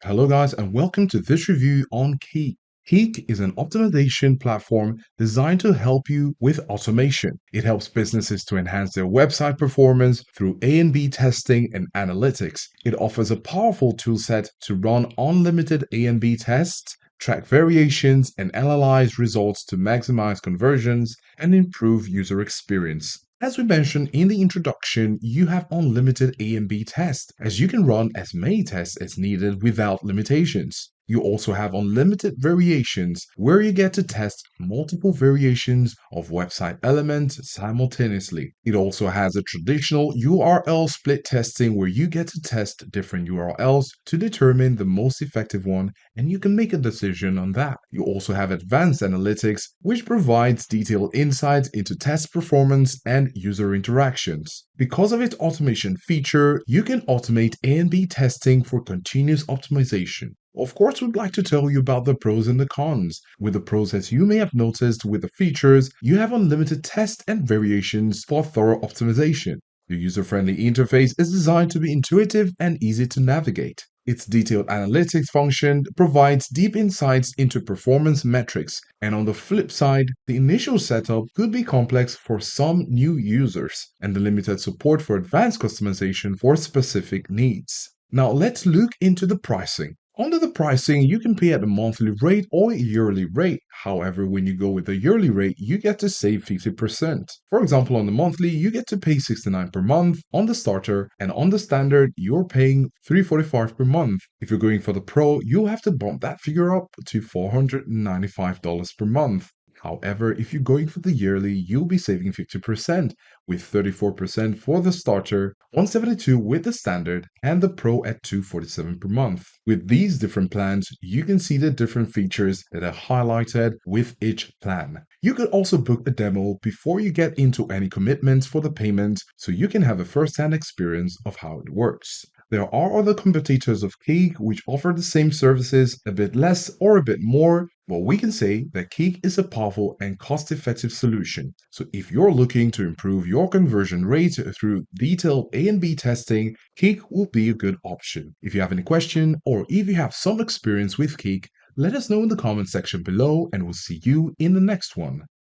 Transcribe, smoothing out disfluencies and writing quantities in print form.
Hello guys and welcome to this review on Keak. Keak is an optimization platform designed to help you with automation. It helps businesses to enhance their website performance through A/B testing and analytics. It offers a powerful toolset to run unlimited A/B tests, track variations, and analyze results to maximize conversions and improve user experience. As we mentioned in the introduction, you have unlimited A/B tests, as you can run as many tests as needed without limitations. You also have unlimited variations, where you get to test multiple variations of website elements simultaneously. It also has a traditional URL split testing, where you get to test different URLs to determine the most effective one, and you can make a decision on that. You also have advanced analytics, which provides detailed insights into test performance and user interactions. Because of its automation feature, you can automate A/B testing for continuous optimization. Of course, we'd like to tell you about the pros and the cons. With the pros, as you may have noticed with the features, you have unlimited tests and variations for thorough optimization. The user-friendly interface is designed to be intuitive and easy to navigate. Its detailed analytics function provides deep insights into performance metrics, and on the flip side, the initial setup could be complex for some new users, and the limited support for advanced customization for specific needs. Now let's look into the pricing. Under the pricing, you can pay at a monthly rate or a yearly rate. However, when you go with the yearly rate, you get to save 50%. For example, on the monthly, you get to pay $69 per month on the starter, and on the standard, you're paying $345 per month. If you're going for the pro, you'll have to bump that figure up to $495 per month. However, if you're going for the yearly, you'll be saving 50%, with 34% for the starter, 172 with the standard, and the pro at 247 per month. With these different plans, you can see the different features that are highlighted with each plan. You could also book a demo before you get into any commitments for the payment, so you can have a first-hand experience of how it works. There are other competitors of Keak which offer the same services a bit less or a bit more, but we can say that Keak is a powerful and cost-effective solution. So if you're looking to improve your conversion rate through detailed A/B testing, Keak will be a good option. If you have any question or if you have some experience with Keak, let us know in the comment section below, and we'll see you in the next one.